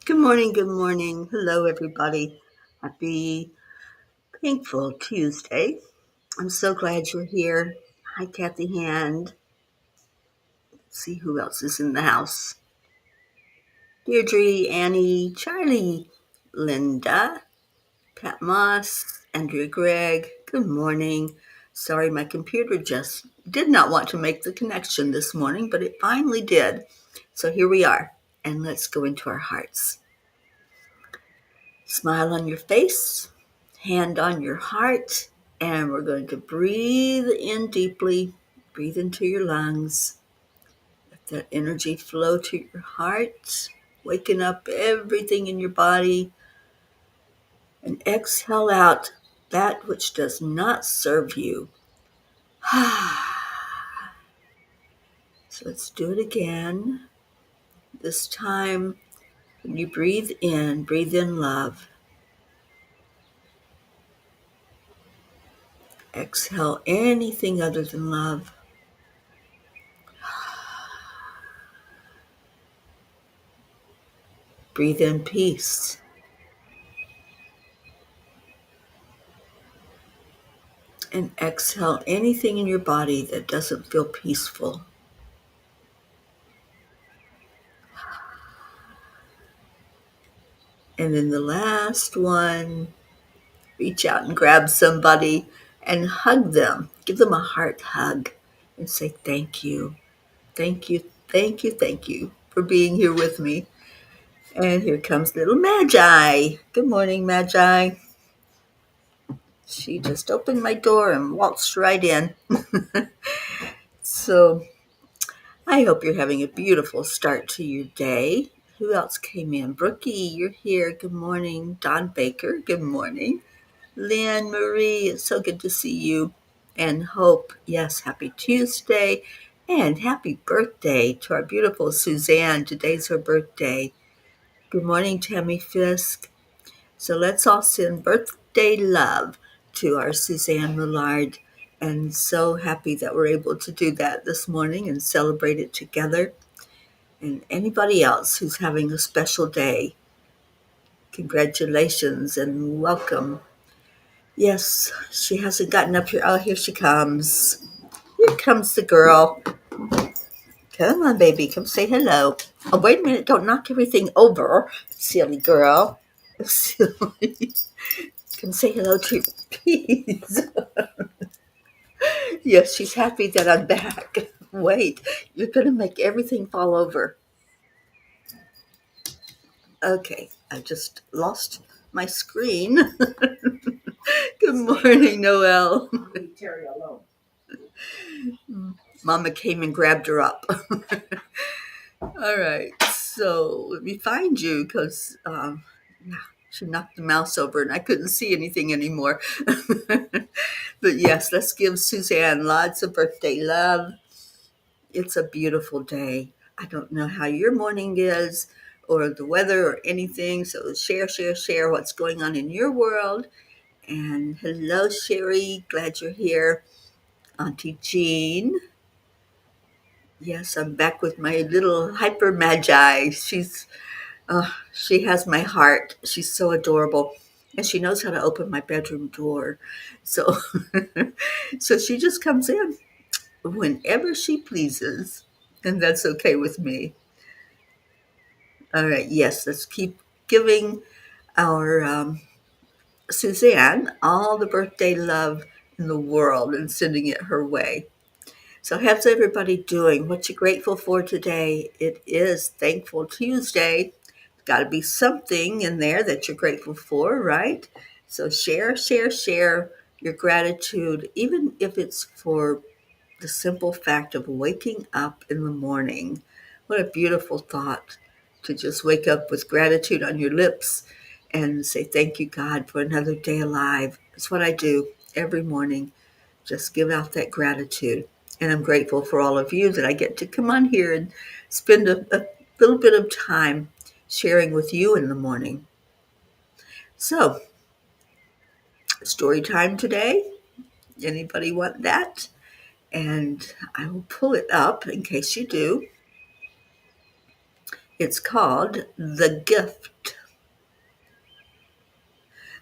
Good morning, good morning. Hello, everybody. Happy Thankful Tuesday. I'm so glad you're here. Hi, Kathy Hand. Let's see who else is in the house. Deirdre, Annie, Charlie, Linda, Pat Moss, Andrea Gregg. Good morning. Sorry, my computer just did not want to make the connection this morning, but it finally did. So here we are, and let's go into our hearts. Smile on your face, hand on your heart, and we're going to breathe in deeply. Breathe into your lungs. Let that energy flow to your heart, waking up everything in your body. And exhale out that which does not serve you. So let's do it again. This time, when you breathe in love. Exhale anything other than love. Breathe in peace. And exhale anything in your body that doesn't feel peaceful. And then the last one, reach out and grab somebody and hug them. Give them a heart hug and say thank you. Thank you, thank you, thank you for being here with me. And here comes little Magi. Good morning, Magi. She just opened my door and waltzed right in. So I hope you're having a beautiful start to your day. Who else came in? Brookie, you're here. Good morning. Don Baker, good morning. Lynn Marie, it's so good to see you. And Hope, yes, happy Tuesday. And happy birthday to our beautiful Suzanne. Today's her birthday. Good morning, Tammy Fisk. So let's all send birthday love to our Suzanne Millard. And so happy that we're able to do that this morning and celebrate it together. And anybody else who's having a special day, congratulations and welcome. Yes, she hasn't gotten up here. Oh, here she comes. Here comes the girl. Come on, baby. Come say hello. Oh, wait a minute. Don't knock everything over, silly girl. Silly. Come say hello to your peas. Yes, she's happy that I'm back. Wait, you're going to make everything fall over. Okay, I just lost my screen. Good morning, Noelle. Leave Teri alone. Mama came and grabbed her up. All right, so let me find you because yeah, she knocked the mouse over and I couldn't see anything anymore. But yes, let's give Suzanne lots of birthday love. It's a beautiful day. I don't know how your morning is or the weather or anything, so share what's going on in your world. And hello, Sherry. Glad you're here. Auntie Jean. Yes, I'm back with my little hyper magi. She has my heart. She's so adorable. And she knows how to open my bedroom door. So, so she just comes in whenever she pleases. And that's okay with me. All right, yes, let's keep giving our Suzanne all the birthday love in the world and sending it her way. So, how's everybody doing? What you grateful for today? It is Thankful Tuesday. Got to be something in there that you're grateful for, right? So, share your gratitude, even if it's for the simple fact of waking up in the morning. What a beautiful thought to just wake up with gratitude on your lips and say, thank you, God, for another day alive. It's what I do every morning. Just give out that gratitude. And I'm grateful for all of you that I get to come on here and spend a little bit of time sharing with you in the morning. So, story time today. Anybody want that? And I will pull it up in case you do. It's called The Gift.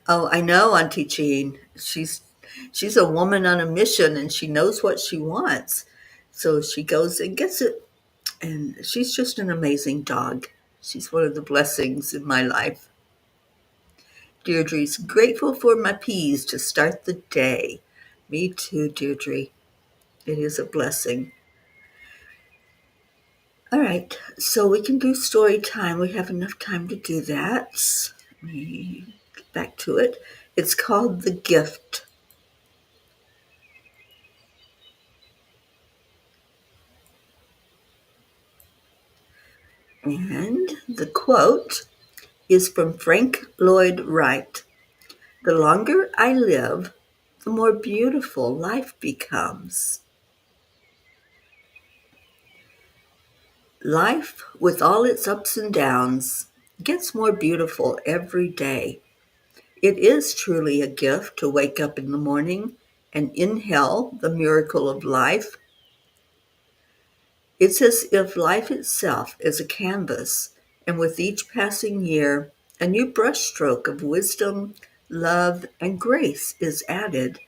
Oh, I know, Auntie Jean. She's a woman on a mission and she knows what she wants. So she goes and gets it. And she's just an amazing dog. She's one of the blessings in my life. Deirdre's grateful for my peas to start the day. Me too, Deirdre. It is a blessing. All right, so we can do story time. We have enough time to do that. Let me get back to it. It's called The Gift. And the quote is from Frank Lloyd Wright. The longer I live, the more beautiful life becomes. Life, with all its ups and downs, gets more beautiful every day. It is truly a gift to wake up in the morning and inhale the miracle of life. It's as if life itself is a canvas, and with each passing year, a new brushstroke of wisdom, love, and grace is added.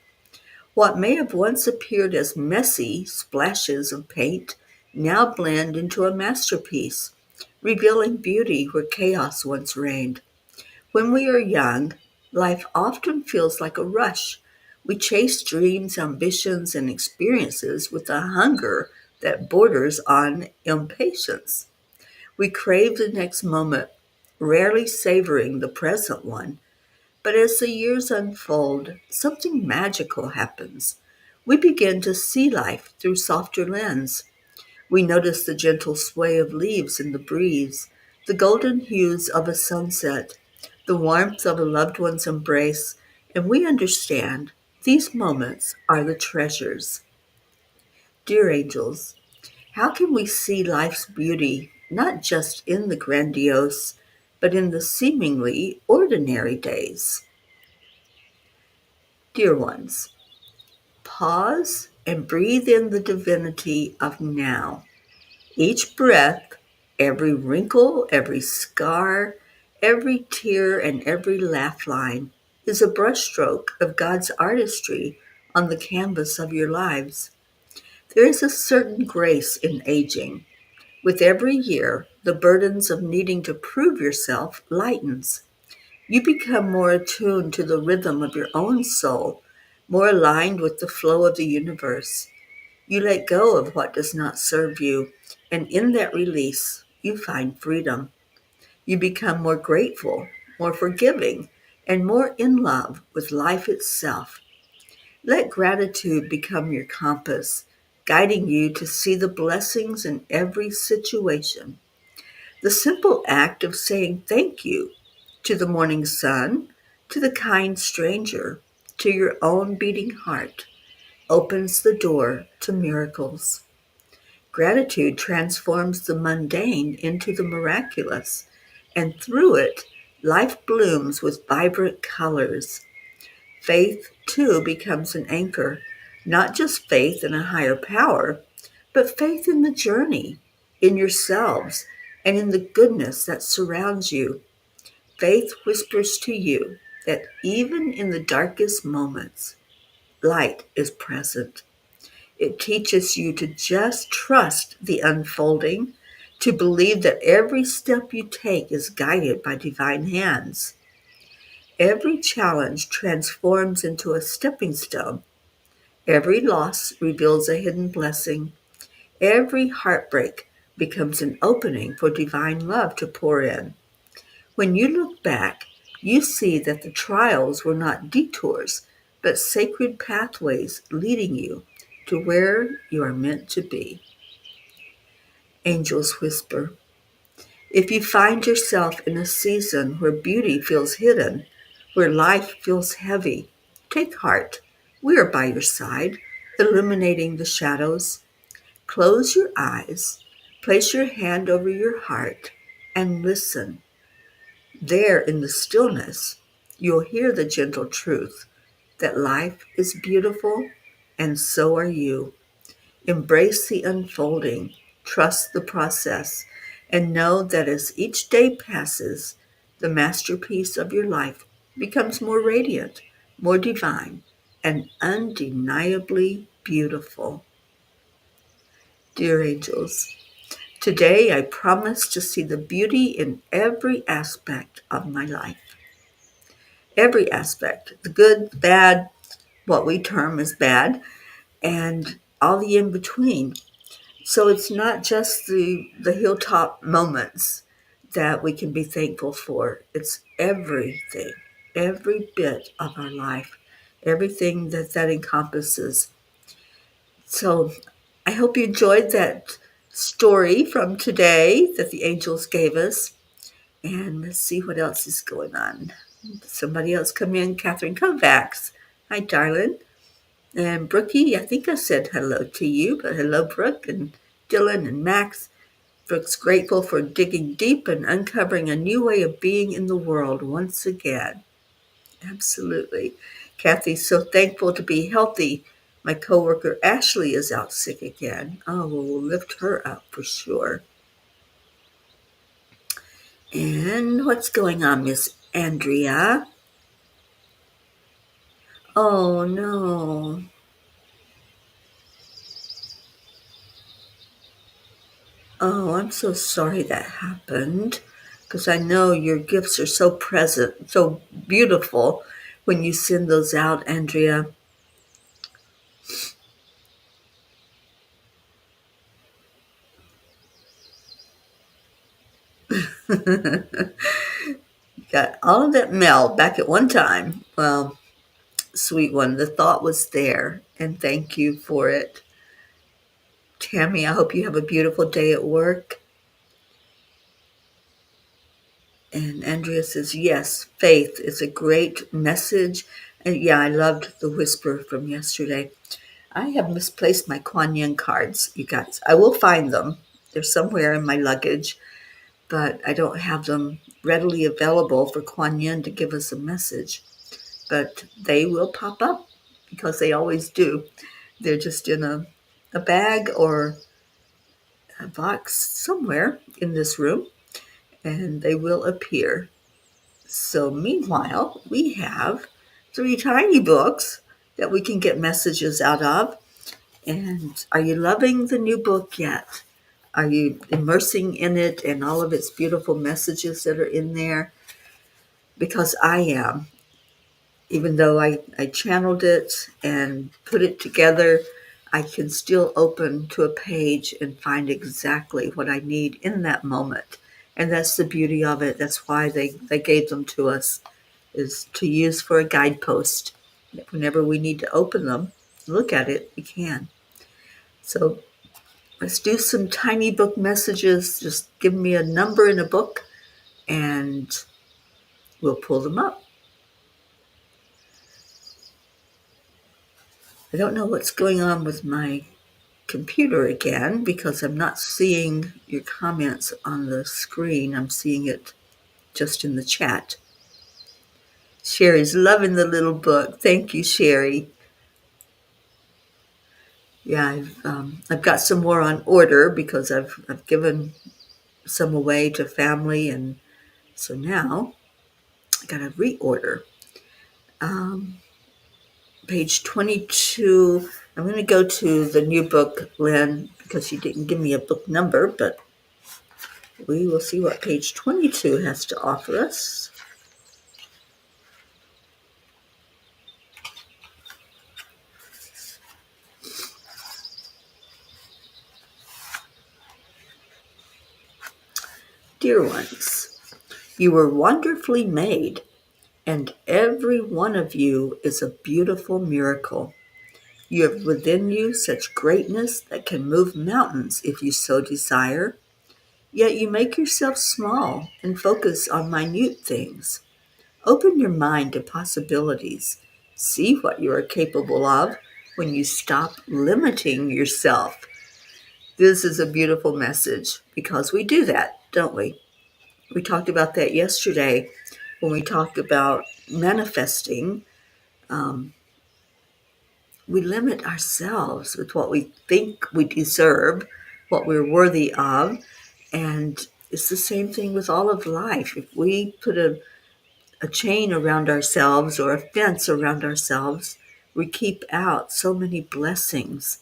What may have once appeared as messy splashes of paint now blend into a masterpiece, revealing beauty where chaos once reigned. When we are young, life often feels like a rush. We chase dreams, ambitions, and experiences with a hunger that borders on impatience. We crave the next moment, rarely savoring the present one. But as the years unfold, something magical happens. We begin to see life through softer lens. We notice the gentle sway of leaves in the breeze, the golden hues of a sunset, the warmth of a loved one's embrace, and we understand these moments are the treasures. Dear angels, how can we see life's beauty not just in the grandiose, but in the seemingly ordinary days? Dear ones, pause and breathe in the divinity of now. Each breath, every wrinkle, every scar, every tear, and every laugh line is a brushstroke of God's artistry on the canvas of your lives. There is a certain grace in aging. With every year, the burdens of needing to prove yourself lightens. You become more attuned to the rhythm of your own soul, more aligned with the flow of the universe. You let go of what does not serve you, and in that release, you find freedom. You become more grateful, more forgiving, and more in love with life itself. Let gratitude become your compass, guiding you to see the blessings in every situation. The simple act of saying thank you to the morning sun, to the kind stranger, to your own beating heart opens the door to miracles. Gratitude transforms the mundane into the miraculous, and through it, life blooms with vibrant colors. Faith, too, becomes an anchor, not just faith in a higher power, but faith in the journey, in yourselves, and in the goodness that surrounds you. Faith whispers to you that even in the darkest moments, light is present. It teaches you to just trust the unfolding, to believe that every step you take is guided by divine hands. Every challenge transforms into a stepping stone. Every loss reveals a hidden blessing. Every heartbreak becomes an opening for divine love to pour in. When you look back, you see that the trials were not detours, but sacred pathways leading you to where you are meant to be. Angels whisper. If you find yourself in a season where beauty feels hidden, where life feels heavy, take heart. We are by your side, illuminating the shadows. Close your eyes, place your hand over your heart, and listen. There in the stillness, you'll hear the gentle truth that life is beautiful and so are you. Embrace the unfolding, trust the process, And know that as each day passes, the masterpiece of your life becomes more radiant, more divine, and undeniably beautiful. Dear angels, today I promise to see the beauty in every aspect of my life. Every aspect, the good, bad, what we term as bad, and all the in between. So it's not just the hilltop moments that we can be thankful for. It's everything, every bit of our life, everything that encompasses. So I hope you enjoyed that story from today that the angels gave us. And let's see what else is going on. Somebody else come in, Catherine Kovacs. Hi, darling. And Brookie, I think I said hello to you, but hello, Brooke and Dylan and Max. Brooke's grateful for digging deep and uncovering a new way of being in the world once again. Absolutely. Kathy's so thankful to be healthy. My coworker Ashley is out sick again. Oh, well, we'll lift her up for sure. And what's going on, Miss Andrea? Oh, no. Oh, I'm so sorry that happened. Because I know your gifts are so present, so beautiful when you send those out, Andrea. Got all of that mail back at one time. Well, sweet one, the thought was there, and thank you for it. Tammy, I hope you have a beautiful day at work. And Andrea says, yes, faith is a great message. And yeah, I loved the whisper from yesterday. I have misplaced my Kuan Yin cards, you guys. I will find them. They're somewhere in my luggage, but I don't have them readily available for Kuan Yin to give us a message. But they will pop up because they always do. They're just in a bag or a box somewhere in this room, and they will appear. So meanwhile, we have 3 tiny books that we can get messages out of. And are you loving the new book yet? Are you immersing in it and all of its beautiful messages that are in there? Because I am. Even though I channeled it and put it together, I can still open to a page and find exactly what I need in that moment. And that's the beauty of it. That's why they gave them to us, is to use for a guidepost. Whenever we need to open them, look at it, we can. So let's do some tiny book messages. Just give me a number in a book and we'll pull them up. I don't know what's going on with my computer again because I'm not seeing your comments on the screen. I'm seeing it just in the chat. Sherry's loving the little book. Thank you, Sherry. Yeah, I've got some more on order because I've given some away to family, and so now I got to reorder. Page 22. I'm going to go to the new book, Lynn, because you didn't give me a book number, but we will see what page 22 has to offer us. Dear ones, you were wonderfully made, and every one of you is a beautiful miracle. You have within you such greatness that can move mountains if you so desire, yet you make yourself small and focus on minute things. Open your mind to possibilities. See what you are capable of when you stop limiting yourself. This is a beautiful message because we do that, don't we? We talked about that yesterday when we talked about manifesting. Um, we limit ourselves with what we think we deserve, what we're worthy of, and It's the same thing with all of life. If we put a chain around ourselves or a fence around ourselves, we keep out so many blessings.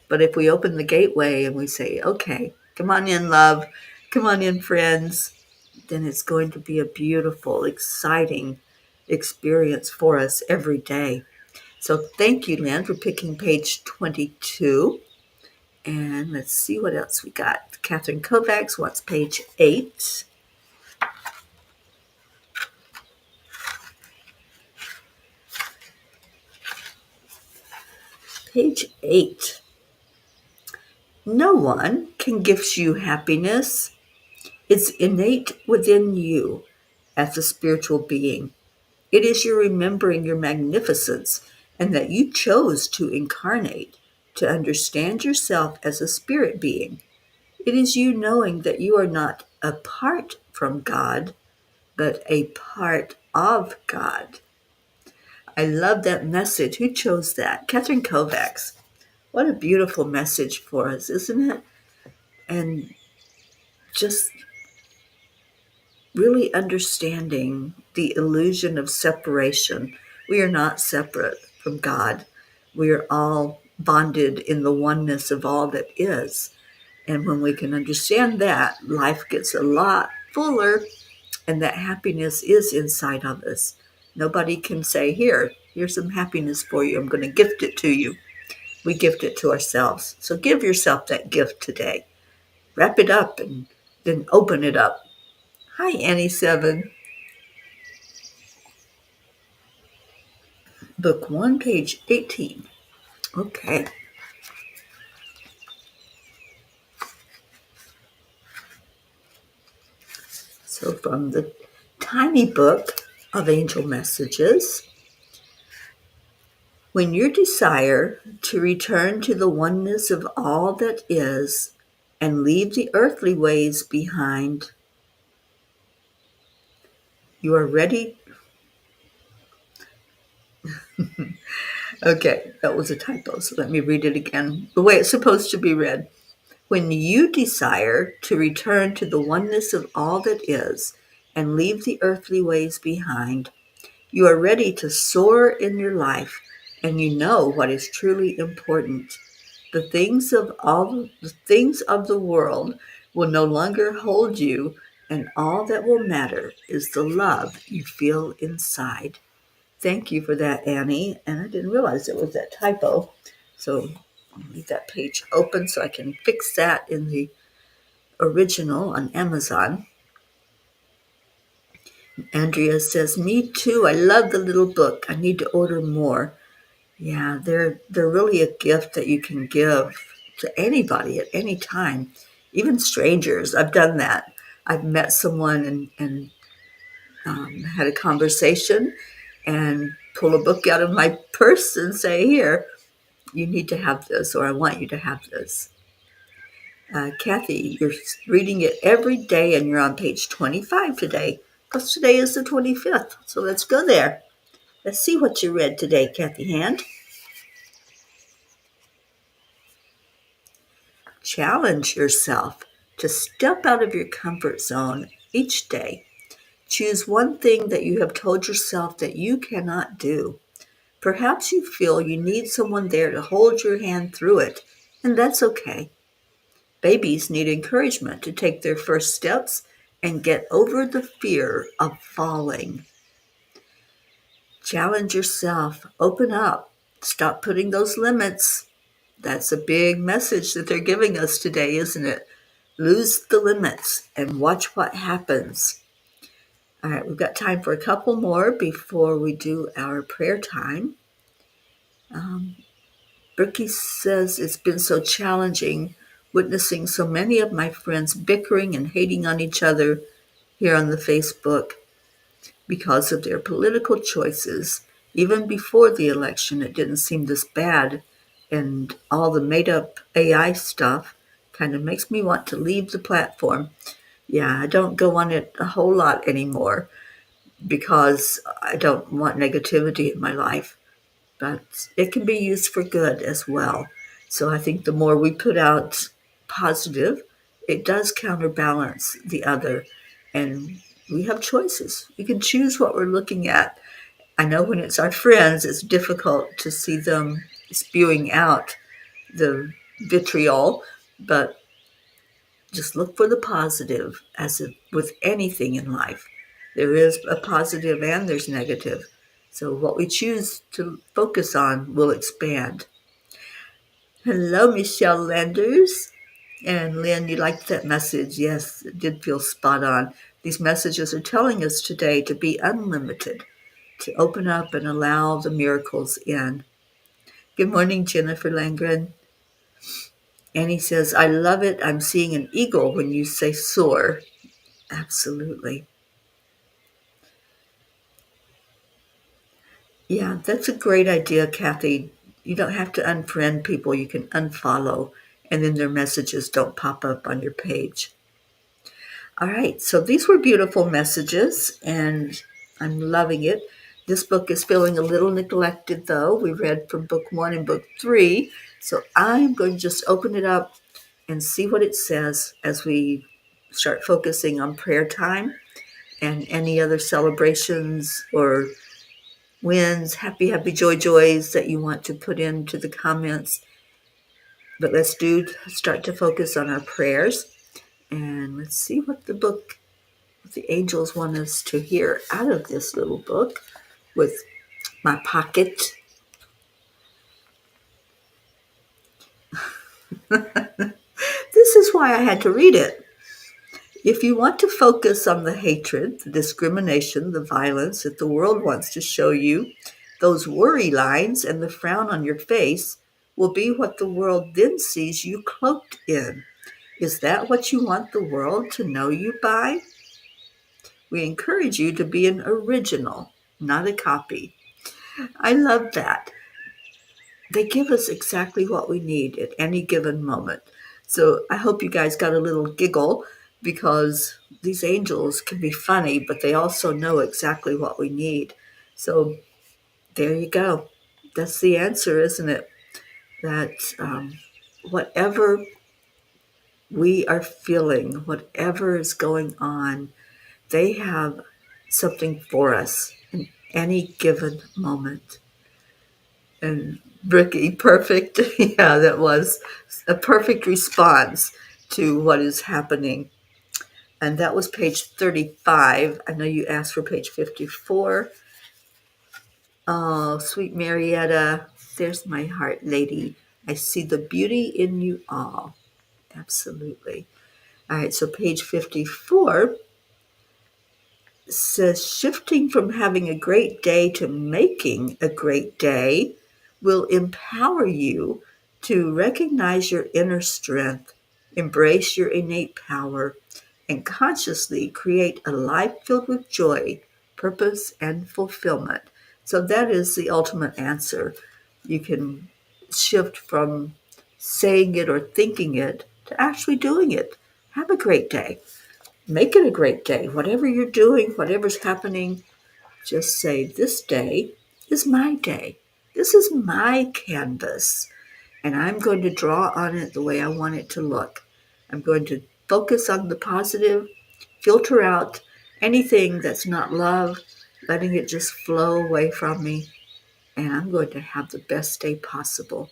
But if we open the gateway and we say, okay, come on in, love, come on in, friends, then it's going to be a beautiful, exciting experience for us every day. So thank you, Lynn, for picking page 22. And let's see what else we got. Catherine Kovacs wants page 8. Page 8. No one can gift you happiness. It's innate within you as a spiritual being. It is your remembering your magnificence and that you chose to incarnate, to understand yourself as a spirit being. It is you knowing that you are not apart from God, but a part of God. I love that message. Who chose that? Catherine Kovacs. What a beautiful message for us, isn't it? And just really understanding the illusion of separation. We are not separate from God. We are all bonded in the oneness of all that is. And when we can understand that, life gets a lot fuller, and that happiness is inside of us. Nobody can say, here's some happiness for you. I'm going to gift it to you. We gift it to ourselves. So give yourself that gift today. Wrap it up and then open it up. Hi, Annie7. Book 1, page 18. Okay. So from the tiny book of angel messages, when your desire to return to the oneness of all that is and leave the earthly ways behind, you are ready. Okay, that was a typo, so let me read it again the way it's supposed to be read. When you desire to return to the oneness of all that is and leave the earthly ways behind, you are ready to soar in your life, and you know what is truly important. The things of the world will no longer hold you, and all that will matter is the love you feel inside. Thank you for that, Annie. And I didn't realize it was that typo. So I'll leave that page open so I can fix that in the original on Amazon. Andrea says, me too. I love the little book. I need to order more. Yeah, they're really a gift that you can give to anybody at any time, even strangers. I've done that. I've met someone and had a conversation and pull a book out of my purse and say, here, you need to have this, or I want you to have this. Kathy, you're reading it every day and you're on page 25 today because today is the 25th. So let's go there. Let's see what you read today, Kathy Hand. Challenge yourself to step out of your comfort zone each day. Choose one thing that you have told yourself that you cannot do. Perhaps you feel you need someone there to hold your hand through it, and that's okay. Babies need encouragement to take their first steps and get over the fear of falling. Challenge yourself. Open up. Stop putting those limits. That's a big message that they're giving us today, isn't it? Lose the limits and watch what happens. All right, we've got time for a couple more before we do our prayer time. Berkey says it's been so challenging witnessing so many of my friends bickering and hating on each other here on the Facebook because of their political choices. Even before the election, it didn't seem this bad, and all the made-up AI stuff kind of makes me want to leave the platform. Yeah, I don't go on it a whole lot anymore because I don't want negativity in my life, but it can be used for good as well. So I think the more we put out positive, it does counterbalance the other. And we have choices. We can choose what we're looking at. I know when it's our friends, it's difficult to see them spewing out the vitriol, but just look for the positive, as if with anything in life. There is a positive and there's negative. So what we choose to focus on will expand. Hello, Michelle Landers. And Lynn, you liked that message. Yes, it did feel spot on. These messages are telling us today to be unlimited, to open up and allow the miracles in. Good morning, Jennifer Langren. Annie says, I love it. I'm seeing an eagle when you say soar. Absolutely. Yeah, that's a great idea, Kathy. You don't have to unfriend people. You can unfollow, and then their messages don't pop up on your page. All right, so these were beautiful messages, and I'm loving it. This book is feeling a little neglected, though. We read from book 1 and book 3, so I'm going to just open it up and see what it says as we start focusing on prayer time and any other celebrations or wins, happy, happy, joy, joys that you want to put into the comments. But let's start to focus on our prayers, and let's see what the angels want us to hear out of this little book with my pocket. This is why I had to read it. If you want to focus on the hatred, the discrimination, the violence that the world wants to show you, those worry lines and the frown on your face will be what the world then sees you cloaked in. Is that what you want the world to know you by? We encourage you to be an original, not a copy. I love that. They give us exactly what we need at any given moment. So I hope you guys got a little giggle because these angels can be funny, but they also know exactly what we need. So there you go. That's the answer, isn't it? That whatever we are feeling, whatever is going on, they have something for us in any given moment. And Bricky, perfect. Yeah, that was a perfect response to what is happening. And that was page 35. I know you asked for page 54. Oh, sweet Marietta, there's my heart, lady. I see the beauty in you all. Absolutely. All right, so page 54 says shifting from having a great day to making a great day will empower you to recognize your inner strength, embrace your innate power, and consciously create a life filled with joy, purpose, and fulfillment. So that is the ultimate answer. You can shift from saying it or thinking it to actually doing it. Have a great day. Make it a great day. Whatever you're doing, whatever's happening, just say, this day is my day. This is my canvas, and I'm going to draw on it the way I want it to look. I'm going to focus on the positive, filter out anything that's not love, letting it just flow away from me, and I'm going to have the best day possible.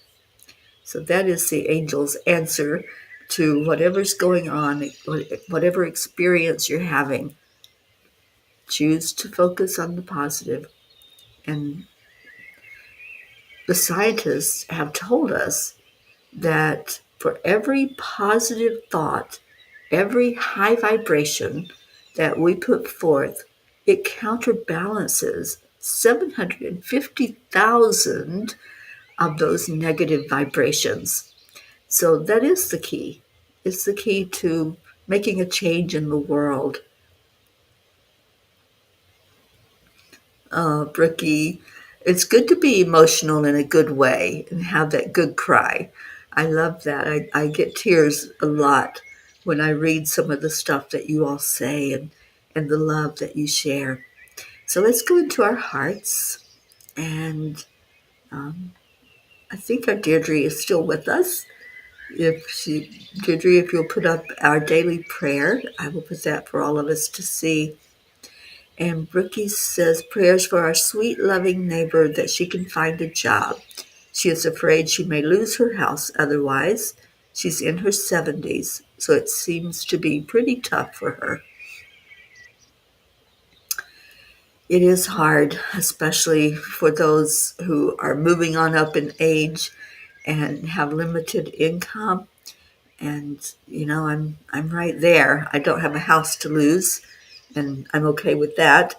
So that is the angel's answer to whatever's going on, whatever experience you're having. Choose to focus on the positive. And the scientists have told us that for every positive thought, every high vibration that we put forth, it counterbalances 750,000 of those negative vibrations. So that is the key. It's the key to making a change in the world. Brookie, it's good to be emotional in a good way and have that good cry. I love that. I get tears a lot when I read some of the stuff that you all say and the love that you share. So let's go into our hearts. And I think our Deirdre is still with us. Deirdre, if you'll put up our daily prayer, I will put that for all of us to see. And Brookie says prayers for our sweet, loving neighbor that she can find a job. She is afraid she may lose her house otherwise. She's in her 70s, so it seems to be pretty tough for her. It is hard, especially for those who are moving on up in age and have limited income. And I'm right there. I don't have a house to lose, and I'm okay with that.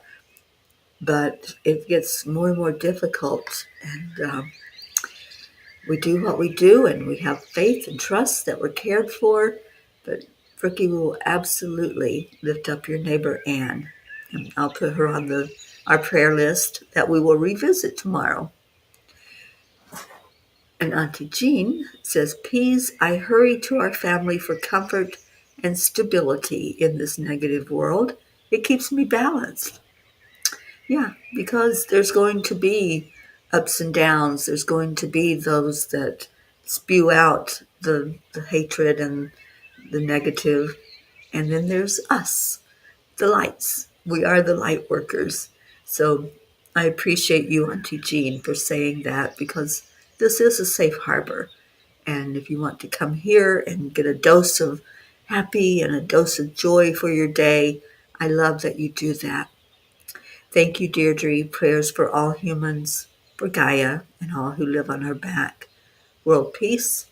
But it gets more and more difficult, and we do what we do, and we have faith and trust that we're cared for. But Brookie will absolutely lift up your neighbor Ann, and I'll put her on our prayer list that we will revisit tomorrow. And Auntie Jean says, "Please, I hurry to our family for comfort and stability in this negative world. It keeps me balanced." Yeah, because there's going to be ups and downs. There's going to be those that spew out the hatred and the negative. And then there's us, the lights. We are the light workers. So I appreciate you, Auntie Jean, for saying that, because this is a safe harbor. And if you want to come here and get a dose of happy and a dose of joy for your day, I love that you do that. Thank you, Deirdre. Prayers for all humans, for Gaia and all who live on her back. World peace,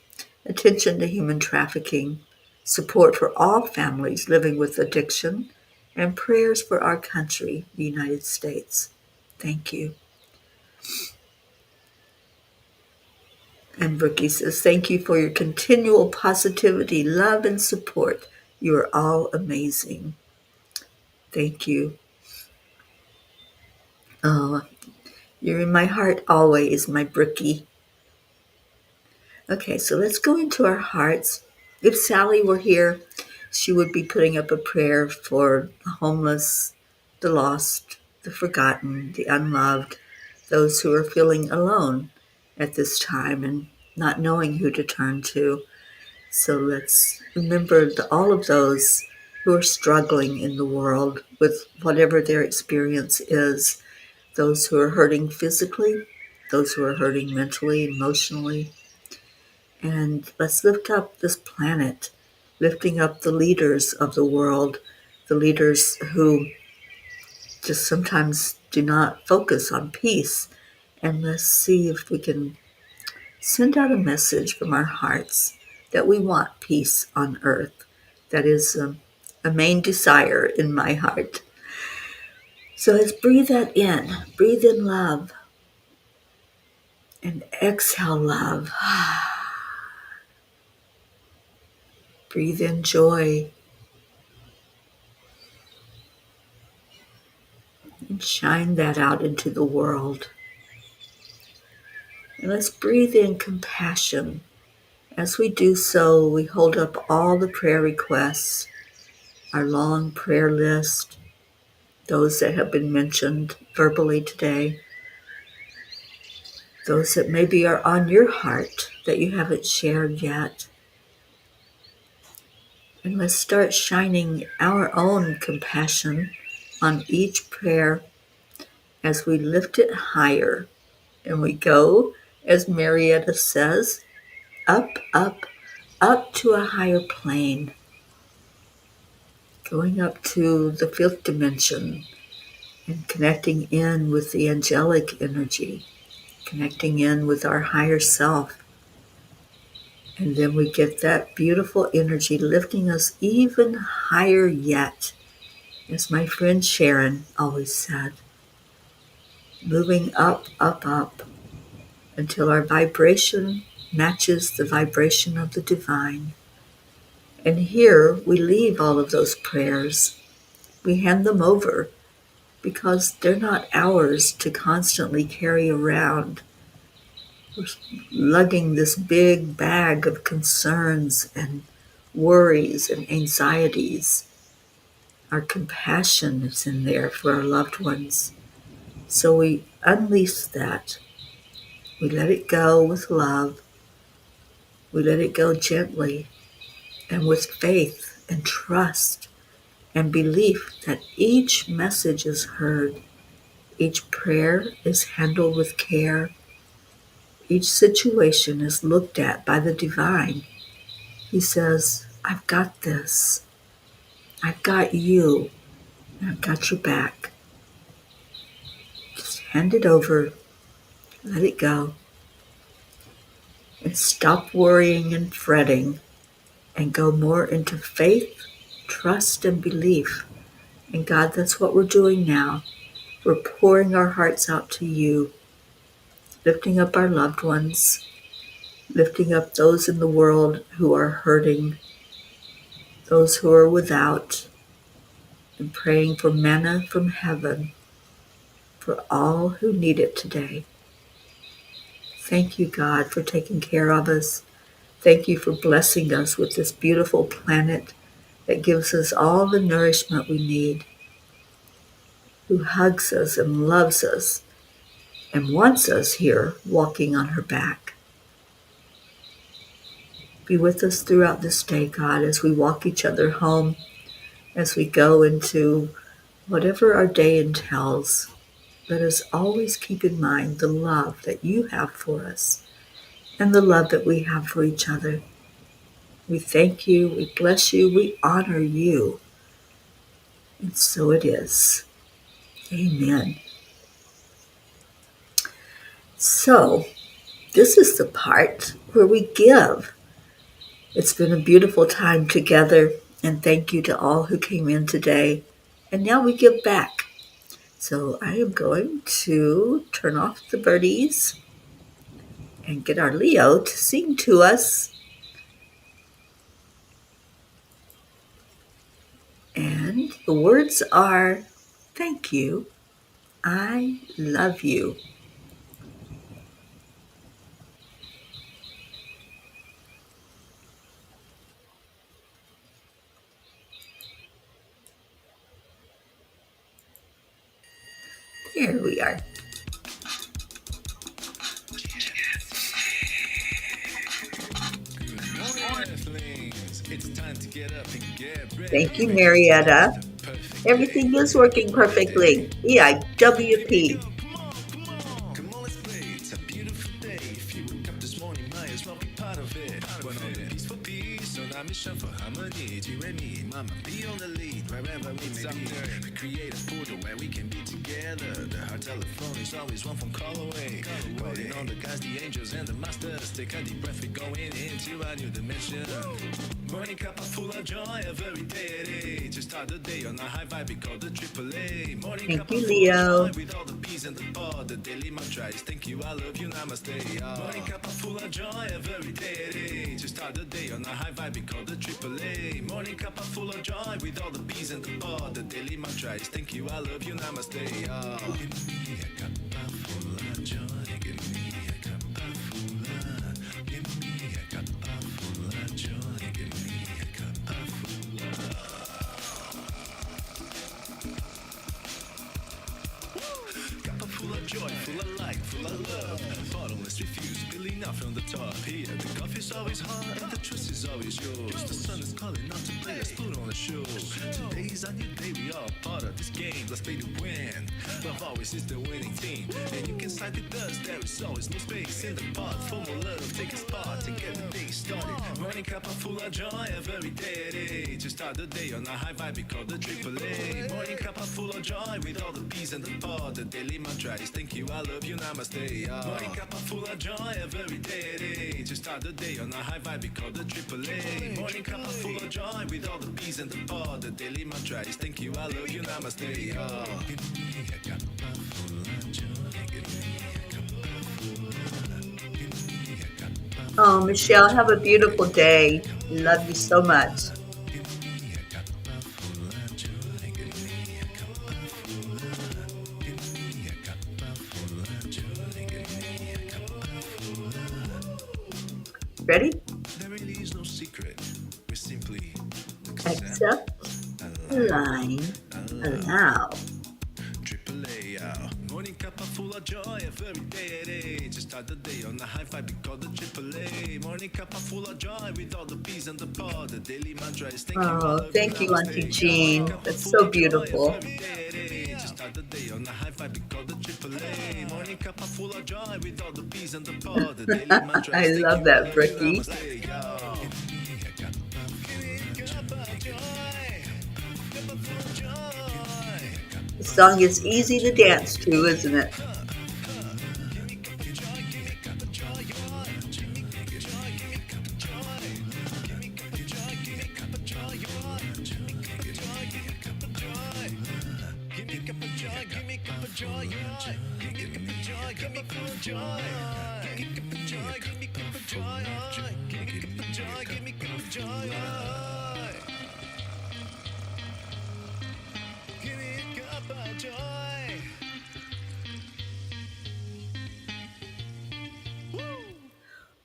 attention to human trafficking, support for all families living with addiction, and prayers for our country, the United States. Thank you. And Brookie says, "Thank you for your continual positivity, love, and support. You are all amazing." Thank you. Oh, you're in my heart always, my Brookie. Okay, so let's go into our hearts. If Sally were here, she would be putting up a prayer for the homeless, the lost, the forgotten, the unloved, those who are feeling alone at this time and not knowing who to turn to. So let's remember all of those who are struggling in the world with whatever their experience is, those who are hurting physically, those who are hurting mentally, emotionally. And let's lift up this planet, lifting up the leaders of the world, the leaders who just sometimes do not focus on peace. And let's see if we can send out a message from our hearts that we want peace on earth. That is a main desire in my heart. So let's breathe that in. Breathe in love. And exhale love. Breathe in joy. And shine that out into the world. And let's breathe in compassion. As we do so, we hold up all the prayer requests, our long prayer list, those that have been mentioned verbally today, those that maybe are on your heart that you haven't shared yet. And let's start shining our own compassion on each prayer as we lift it higher. And we go, as Marietta says, up, up, up to a higher plane, going up to the fifth dimension and connecting in with the angelic energy, connecting in with our higher self. And then we get that beautiful energy lifting us even higher yet, as my friend Sharon always said, moving up, up, up, until our vibration matches the vibration of the divine. And here we leave all of those prayers. We hand them over because they're not ours to constantly carry around. We're lugging this big bag of concerns and worries and anxieties. Our compassion is in there for our loved ones. So we unleash that. We let it go with love. We let it go gently and with faith and trust and belief that each message is heard, each prayer is handled with care, each situation is looked at by the divine. He says, I've got this. I've got you. And I've got your back. Just hand it over, let it go, and stop worrying and fretting and go more into faith, trust, and belief. And God, that's what we're doing now. We're pouring our hearts out to you, lifting up our loved ones, lifting up those in the world who are hurting, those who are without, and praying for manna from heaven for all who need it today. Thank you, God, for taking care of us. Thank you for blessing us with this beautiful planet that gives us all the nourishment we need, who hugs us and loves us and wants us here walking on her back. Be with us throughout this day, God, as we walk each other home, as we go into whatever our day entails. Let us always keep in mind the love that you have for us and the love that we have for each other. We thank you, we bless you, we honor you. And so it is. Amen. So, this is the part where we give. It's been a beautiful time together, and thank you to all who came in today. And now we give back. So I am going to turn off the birdies and get our Leo to sing to us. And the words are, thank you, I love you. Here we are. Thank you, Marietta. Everything is working perfectly. EIWP. Create a portal where we can be together. The heart telephone is always one phone call away. Waiting on the guys, the angels, and the masters. Take a deep breath, we're going into a new dimension. Morning cup full of joy, every day. To start the day on a high vibe, we call the AAA. Morning Thank cup you, full Leo. of joy with all the bees and the pod. The daily mantra is thank you, I love you, namaste. Morning cup full of joy, every day. To start the day on a high vibe, we call the AAA. Morning cup full of joy with all the bees and the pod. The daily mantra is thank you, I love you, namaste. Give me a cup full of joy. Give me a cup full of. Give me a cup full of joy. Give me a cup full of. Cup full of joy, full of light, full of love. Bottomless refuse, spilling out from the top. Here, the coffee's always hot and the trust is always yours. The sun is calling out to play, let's put on a show. Today's a new day, we all part of this game. Let's play to win. Love always is the winning team. And you can side with us, there is always no space in the pot. For more love, take a spot and get the day started. Morning cup full of joy every day. To start the day on a high vibe, we call the AAA. Morning cup full of joy with all the bees and the pod. The daily mantra is thank you, I love you, namaste. Morning cup full of joy every day. To start the day on a high vibe, we call the AAA. Morning cup full of joy with all the bees and the pod. The daily mantra is thank you, I love you, namaste. Give me a cup full of joy. Give me a cup full of. Give me a cup full of. Oh, Michelle, have a beautiful day. Love you so much. Ready? There really is no secret. We simply Accept, align, allow. AAA. Morning cup of full of joy every day at 8. Just start the day on the high five, we call the AAA. Morning cup of full of joy with all the peas and the pod. The daily mantra is thank you, I Oh, love you, thank you, Auntie namaste. Morning Jean. cup of That's full so of joy beautiful. every day at 8. Just start the day on the high five, we call the AAA. Morning cup of full of joy with all the peas and the pod. The daily mantra I is thank love you, I that, love you, Bricky. namaste. Yo. Cup of joy, cup of full of joy. The song is easy to dance to, isn't it?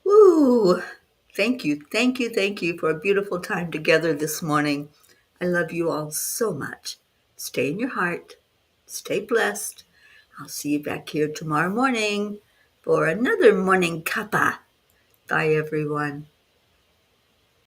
Woo! Thank you, thank you, thank you for a beautiful time together this morning. I love you all so much. Stay in your heart. Stay blessed. I'll see you back here tomorrow morning for another morning cuppa. Bye, everyone.